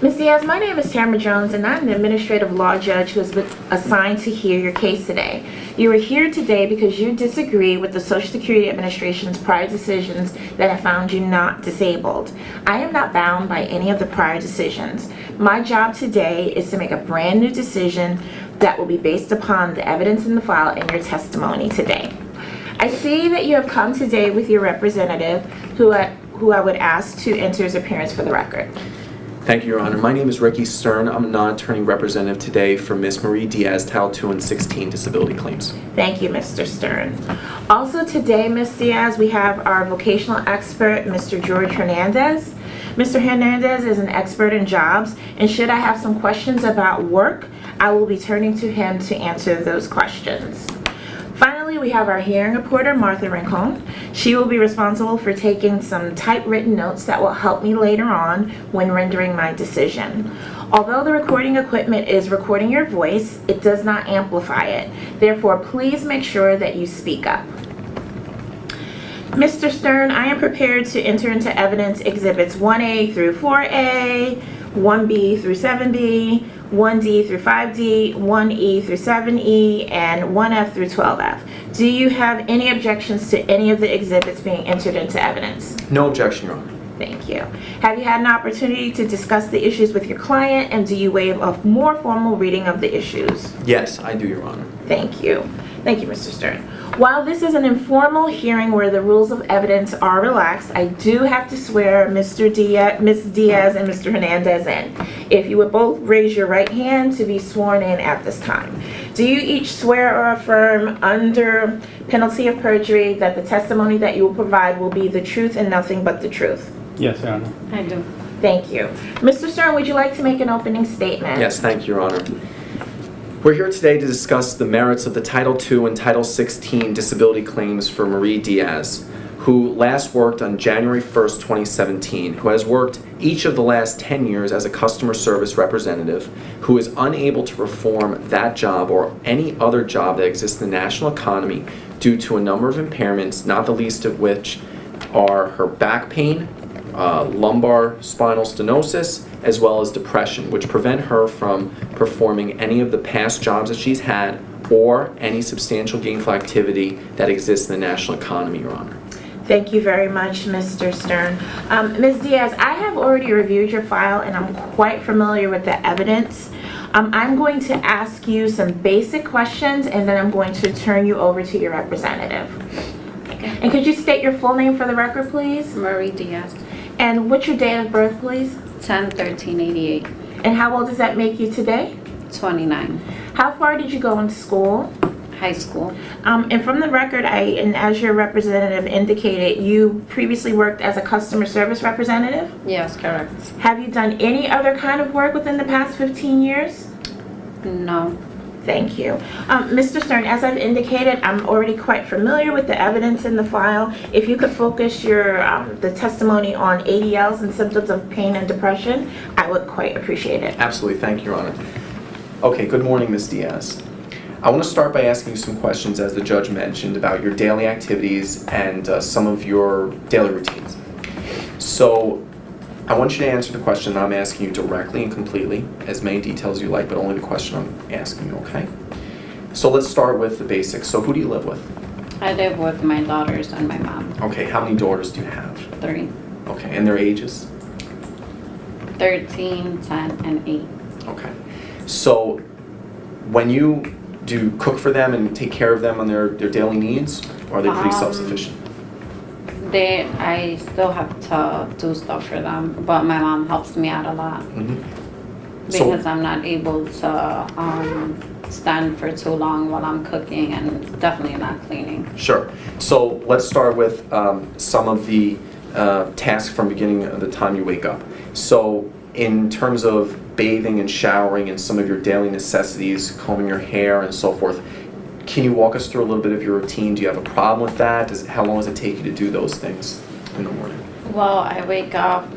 Ms. Diaz, my name is Tamara Jones, and I'm an administrative law judge who has been assigned to hear your case today. You are here today because you disagree with the Social Security Administration's prior decisions that have found you not disabled. I am not bound by any of the prior decisions. My job today is to make a brand new decision that will be based upon the evidence in the file and your testimony today. I see that you have come today with your representative, who I would ask to enter his appearance for the record. Thank you, Your Honor. My name is Ricky Stern. I'm a non-attorney representative today for Ms. Marie Diaz, Title II and 16 disability claims. Thank you, Mr. Stern. Also today, Ms. Diaz, we have our vocational expert, Mr. George Hernandez. Mr. Hernandez is an expert in jobs, and should I have some questions about work, I will be turning to him to answer those questions. Finally, we have our hearing reporter, Martha Rincon. She will be responsible for taking some typewritten notes that will help me later on when rendering my decision. Although the recording equipment is recording your voice, it does not amplify it. Therefore, please make sure that you speak up. Mr. Stern, I am prepared to enter into evidence exhibits 1A through 4A, 1B through 7B, 1D through 5D, 1E through 7E, and 1F through 12F. Do you have any objections to any of the exhibits being entered into evidence? No objection, Your Honor. Thank you. Have you had an opportunity to discuss the issues with your client, and do you waive a more formal reading of the issues? Yes, I do, Your Honor. Thank you. Thank you, Mr. Stern. While this is an informal hearing where the rules of evidence are relaxed, I do have to swear Ms. Diaz and Mr. Hernandez in. If you would both raise your right hand to be sworn in at this time. Do you each swear or affirm under penalty of perjury that the testimony that you will provide will be the truth and nothing but the truth? Yes, Your Honor. I do. Thank you. Mr. Stern, would you like to make an opening statement? Yes, thank you, Your Honor. We're here today to discuss the merits of the Title II and Title 16 disability claims for Marie Diaz, who last worked on January 1st, 2017, who has worked each of the last 10 years as a customer service representative, who is unable to perform that job or any other job that exists in the national economy due to a number of impairments, not the least of which are her back pain, lumbar spinal stenosis, as well as depression, which prevent her from performing any of the past jobs that she's had or any substantial gainful activity that exists in the national economy, Your Honor. Thank you very much, Mr. Stern. Ms. Diaz, I have already reviewed your file and I'm quite familiar with the evidence. I'm going to ask you some basic questions and then I'm going to turn you over to your representative. And could you state your full name for the record, please? Marie Diaz. And what's your date of birth, please? 10/13/88. And how old does that make you today? 29. How far did you go in school? High school. And from the record, and as your representative indicated, you previously worked as a customer service representative? Yes, correct. Have you done any other kind of work within the past 15 years? No. Thank you. Mr. Stern, as I've indicated, I'm already quite familiar with the evidence in the file. If you could focus your the testimony on ADLs and symptoms of pain and depression, I would quite appreciate it. Absolutely, thank you, Your Honor. Okay, good morning, Ms. Diaz. I want to start by asking you some questions, as the judge mentioned, about your daily activities and some of your daily routines. So, I want you to answer the question I'm asking you directly and completely, as many details as you like, but only the question I'm asking you, okay? So let's start with the basics. So who do you live with? I live with my daughters and my mom. Okay, how many daughters do you have? 3. Okay, and their ages? 13, 10, and 8. Okay. So when you cook for them and take care of them on their daily needs, or are they pretty self-sufficient? I still have to do stuff for them, but my mom helps me out a lot. Mm-hmm. Because I'm not able to stand for too long while I'm cooking and definitely not cleaning. Sure. So let's start with some of the tasks from beginning of the time you wake up. So in terms of bathing and showering and some of your daily necessities, combing your hair and so forth, can you walk us through a little bit of your routine? Do you have a problem with that? How long does it take you to do those things in the morning? Well, I wake up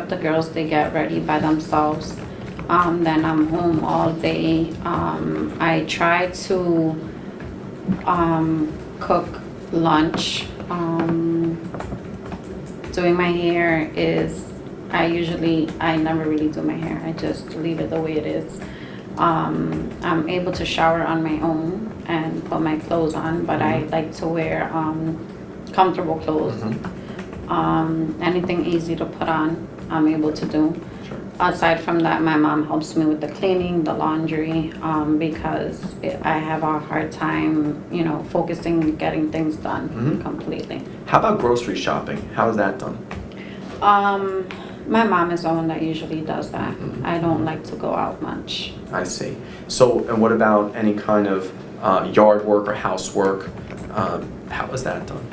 the girls, they get ready by themselves. Then I'm home all day. I try to cook lunch. Doing my hair is I never really do my hair. I just leave it the way it is. I'm able to shower on my own and put my clothes on, but I like to wear comfortable clothes. Anything easy to put on, I'm able to do. Sure. Aside from that, my mom helps me with the cleaning, the laundry, because I have a hard time, focusing, getting things done completely. How about grocery shopping? How is that done? My mom is the one that usually does that. I don't like to go out much. I see. So, and what about any kind of yard work or housework? How is that done?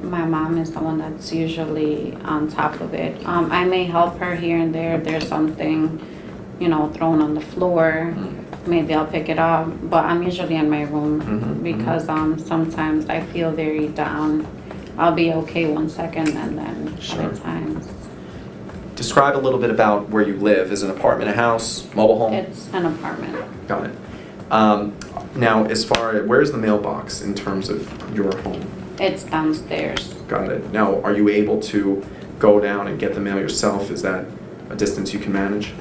My mom is the one that's usually on top of it. I may help her here and there. If there's something, thrown on the floor. Maybe I'll pick it up. But I'm usually in my room because sometimes I feel very down. I'll be okay 1 second and then other times. Describe a little bit about where you live. Is it an apartment, a house, mobile home? It's an apartment. Got it. Now, as far as, where's the mailbox in terms of your home? It's downstairs. Got it. Now, are you able to go down and get the mail yourself? Is that a distance you can manage?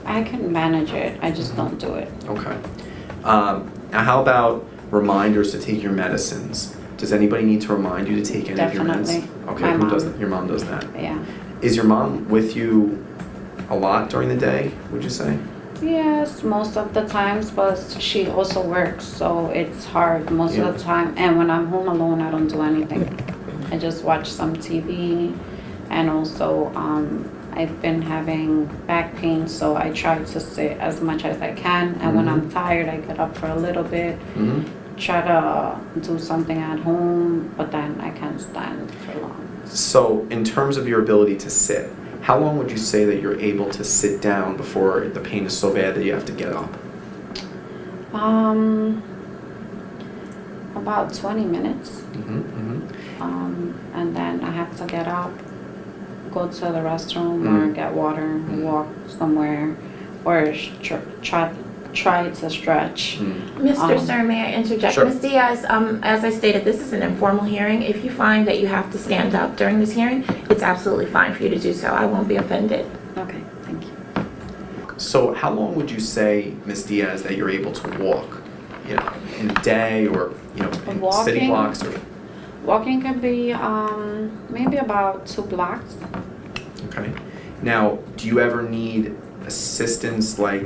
I can manage it. I just don't do it. Okay. Now, how about reminders to take your medicines? Does anybody need to remind you to take any of your meds? Definitely. Okay, My who mom. does that? Your mom does that. Yeah. Is your mom with you a lot during the day, would you say? Yes, most of the times, but she also works, so it's hard most of the time. And when I'm home alone, I don't do anything. I just watch some TV, and also I've been having back pain, so I try to sit as much as I can. And when I'm tired, I get up for a little bit, try to do something at home, but then I can't stand for long. So, in terms of your ability to sit, how long would you say that you're able to sit down before the pain is so bad that you have to get up? About 20 minutes. And then I have to get up, go to the restroom or get water, walk somewhere, or try to stretch. Mr. Stern, may I interject? Sure. Ms. Diaz, as I stated, this is an informal hearing. If you find that you have to stand up during this hearing, it's absolutely fine for you to do so. I won't be offended. Okay, thank you. So, how long would you say, Ms. Diaz, that you're able to walk? In a day, or in city Walking? blocks, or Walking can be maybe about 2 blocks. okay. Now, do you ever need assistance, like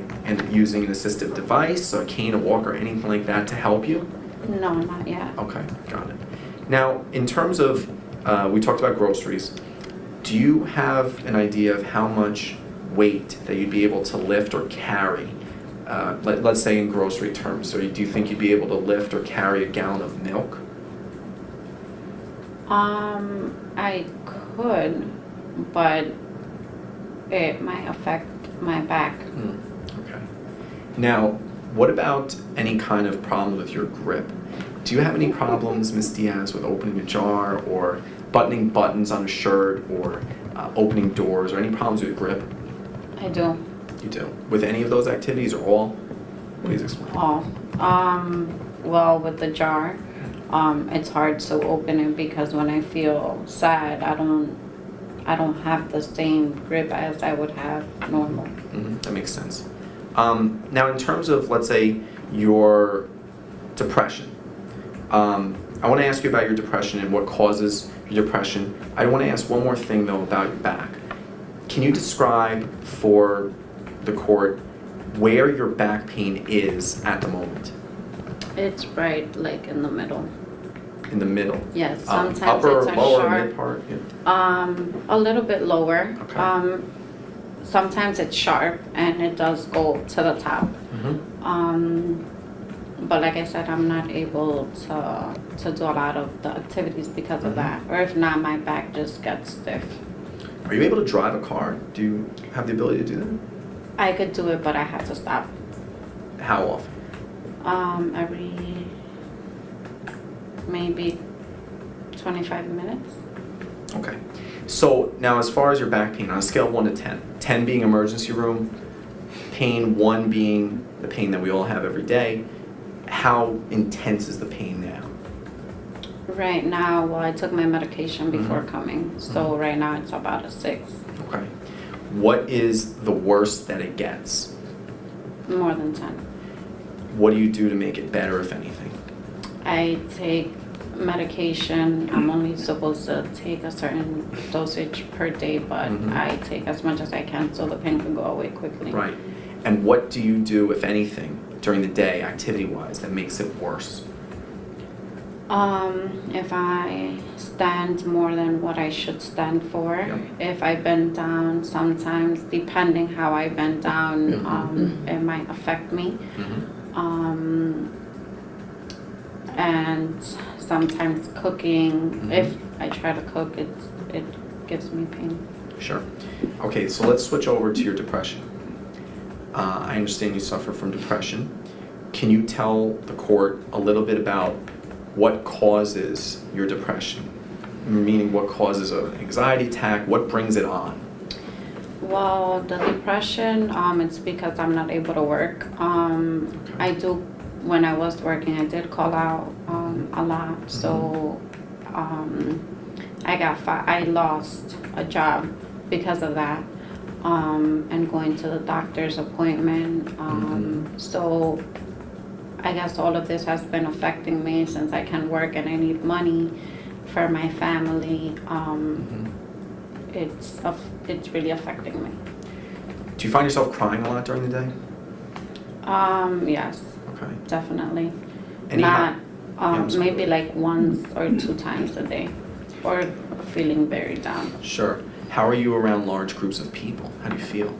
using an assistive device, a cane, a walker, anything like that to help you? No, not yet. Okay, got it. Now, in terms of, we talked about groceries. Do you have an idea of how much weight that you'd be able to lift or carry? Let's say in grocery terms. So, do you think you'd be able to lift or carry a gallon of milk? I could, but it might affect my back. Okay. Now, what about any kind of problem with your grip? Do you have any problems, Ms. Diaz, with opening a jar or buttoning buttons on a shirt or opening doors, or any problems with grip? I do. You do. With any of those activities or all? Please explain. All. Well, with the jar, it's hard to open it because when I feel sad, I don't have the same grip as I would have normal. That makes sense. Now, in terms of, let's say, your depression, I want to ask you about your depression and what causes your depression. I want to ask one more thing, though, about your back. Can you describe for the court where your back pain is at the moment? It's right, like in the middle. In the middle? Yes, sometimes upper, it's a lower, sharp. mid part? Yeah. A little bit lower. Okay. Sometimes it's sharp and it does go to the top. But like I said, I'm not able to do a lot of the activities because of that. Or if not, my back just gets stiff. Are you able to drive a car? Do you have the ability to do that? I could do it, but I had to stop. How often? Every maybe 25 minutes. Okay. So now, as far as your back pain, on a scale of 1 to 10, 10 being emergency room pain, 1 being the pain that we all have every day, how intense is the pain now? Right now, well, I took my medication before Mhm. coming, so right now it's about a 6, Okay. What is the worst that it gets? more than 10. What do you do to make it better, if anything? I take medication. I'm only supposed to take a certain dosage per day, but Mhm. I take as much as I can so the pain can go away quickly. Right. And what do you do, if anything, during the day, activity-wise, that makes it worse? If I stand more than what I should stand for, Yep. if I bend down, sometimes depending how I bend down, it might affect me. Mhm. And sometimes cooking, Mhm. if I try to cook, it gives me pain. Sure. Okay, so let's switch over to your depression. I understand you suffer from depression. Can you tell the court a little bit about what causes your depression? Meaning, what causes an anxiety attack? What brings it on? Well, the depression, it's because I'm not able to work. I do, when I was working, I did call out a lot. So I lost a job because of that. And going to the doctor's appointment. So I guess all of this has been affecting me since I can't work and I need money for my family. It's really affecting me. Do you find yourself crying a lot during the day? Yes, Okay. definitely. Any Not I'm sorry. maybe like once or 2 times a day, or feeling very down. Sure. How are you around large groups of people? How do you feel?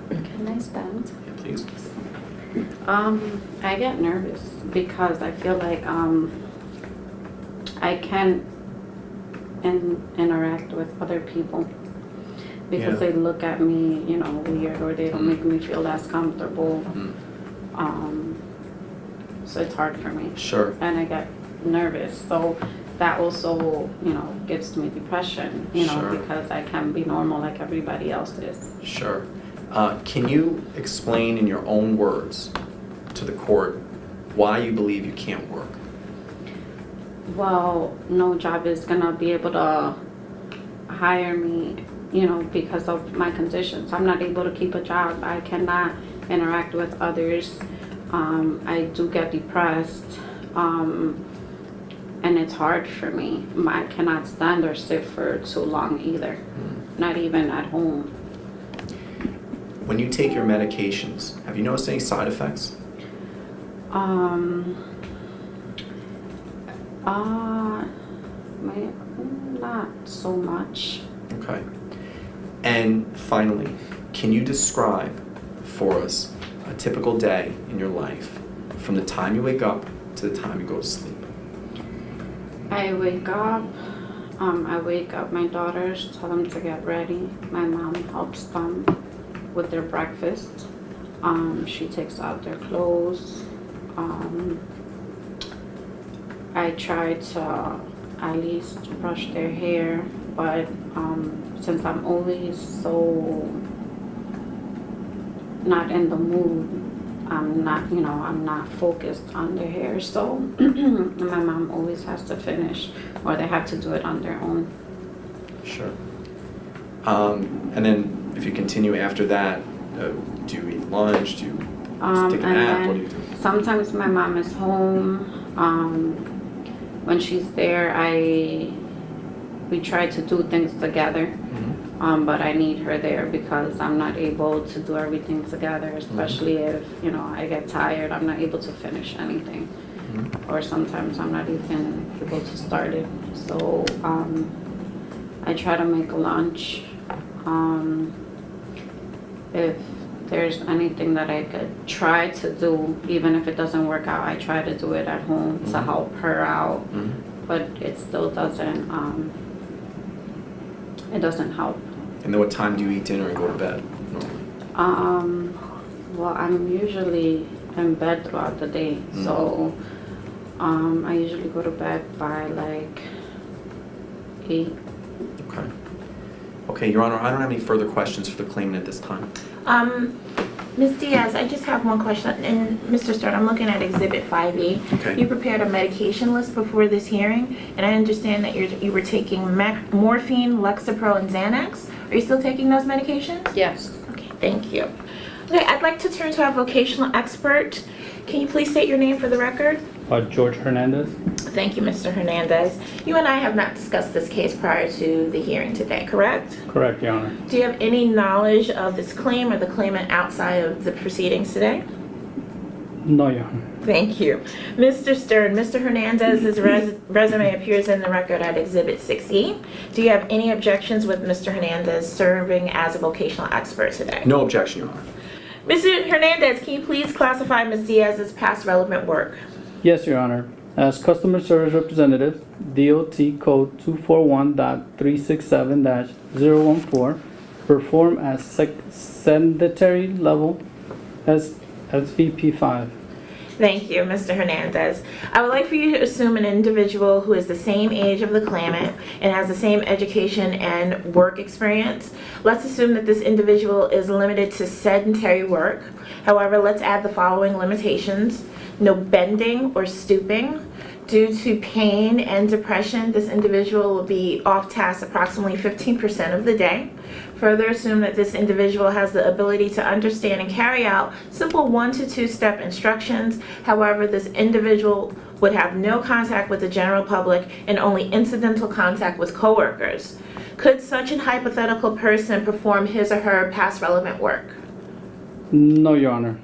Can I stand? Yeah, please. I get nervous because I feel like I can't interact with other people because Yeah. they look at me, weird, or they don't make me feel as comfortable. So it's hard for me, Sure. and I get nervous. So that also, gives me depression, Sure. because I can't be normal like everybody else is. Sure. Can you explain in your own words to the court why you believe you can't work? Well, no job is gonna be able to hire me, because of my conditions. I'm not able to keep a job. I cannot interact with others. I do get depressed, and it's hard for me. I cannot stand or sit for too long either, not even at home. When you take your medications, have you noticed any side effects? Not so much. Okay. And finally, can you describe for us a typical day in your life from the time you wake up to the time you go to sleep? I wake up, my daughters, tell them to get ready. My mom helps them with their breakfast. She takes out their clothes. I try to at least brush their hair, but since I'm always so not in the mood, I'm not focused on their hair, so my mom always has to finish, or they have to do it on their own. Sure. And then if you continue after that, do you eat lunch? Do you take a nap? What do you do? Sometimes my mom is home. When she's there, we try to do things together. But I need her there because I'm not able to do everything together, especially if, I get tired, I'm not able to finish anything. Or sometimes I'm not even able to start it. So I try to make lunch. If there's anything that I could try to do, even if it doesn't work out, I try to do it at home to help her out. But it still doesn't, it doesn't help. And then what time do you eat dinner and go to bed normally? Well, I'm usually in bed throughout the day, so I usually go to bed by like 8. Okay. Okay, Your Honor, I don't have any further questions for the claimant at this time. Ms. Diaz, I just have one question. And Mr. Stern, I'm looking at Exhibit 5E. Okay. You prepared a medication list before this hearing, and I understand that you were taking morphine, Lexapro, and Xanax. Are you still taking those medications? Yes. Okay, thank you. Okay, I'd like to turn to our vocational expert. Can you please state your name for the record? George Hernandez. Thank you, Mr. Hernandez. You and I have not discussed this case prior to the hearing today, correct? Correct, Your Honor. Do you have any knowledge of this claim or the claimant outside of the proceedings today? No, Your Honor. Thank you. Mr. Stern, Mr. Hernandez's resume appears in the record at Exhibit 6E. Do you have any objections with Mr. Hernandez serving as a vocational expert today? No objection, Your Honor. Mr. Hernandez, can you please classify Ms. Diaz's past relevant work? Yes, Your Honor. As customer service representative, DOT code 241.367-014, perform as sedentary level as SVP 5. Thank you, Mr. Hernandez. I would like for you to assume an individual who is the same age of the claimant and has the same education and work experience. Let's assume that this individual is limited to sedentary work. However, let's add the following limitations. No bending or stooping. Due to pain and depression, this individual will be off task approximately 15% of the day. Further assume that this individual has the ability to understand and carry out simple 1 to 2 step instructions. However, this individual would have no contact with the general public and only incidental contact with coworkers. Could such a hypothetical person perform his or her past relevant work? No, Your Honor.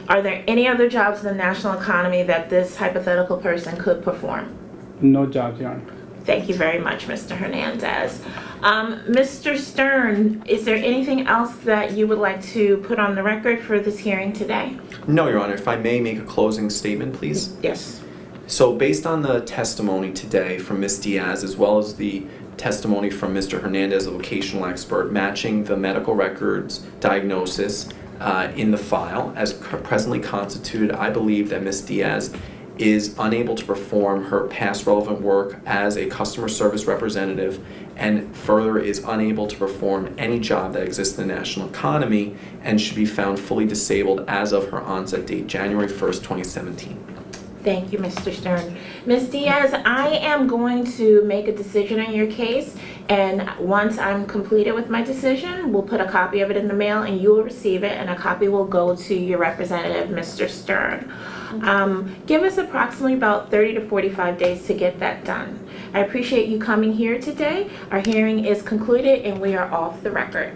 Are there any other jobs in the national economy that this hypothetical person could perform? No jobs, Your Honor. Thank you very much, Mr. Hernandez. Mr. Stern, is there anything else that you would like to put on the record for this hearing today? No, Your Honor. If I may make a closing statement, please. Yes. So based on the testimony today from Ms. Diaz, as well as the testimony from Mr. Hernandez, a vocational expert, matching the medical records diagnosis in the file as presently constituted, I believe that Ms. Diaz is unable to perform her past relevant work as a customer service representative, and further is unable to perform any job that exists in the national economy, and should be found fully disabled as of her onset date, January 1st, 2017. Thank you, Mr. Stern. Ms. Diaz, I am going to make a decision on your case, and once I'm completed with my decision, we'll put a copy of it in the mail and you will receive it, and a copy will go to your representative, Mr. Stern. Give us approximately about 30 to 45 days to get that done. I appreciate you coming here today. Our hearing is concluded and we are off the record.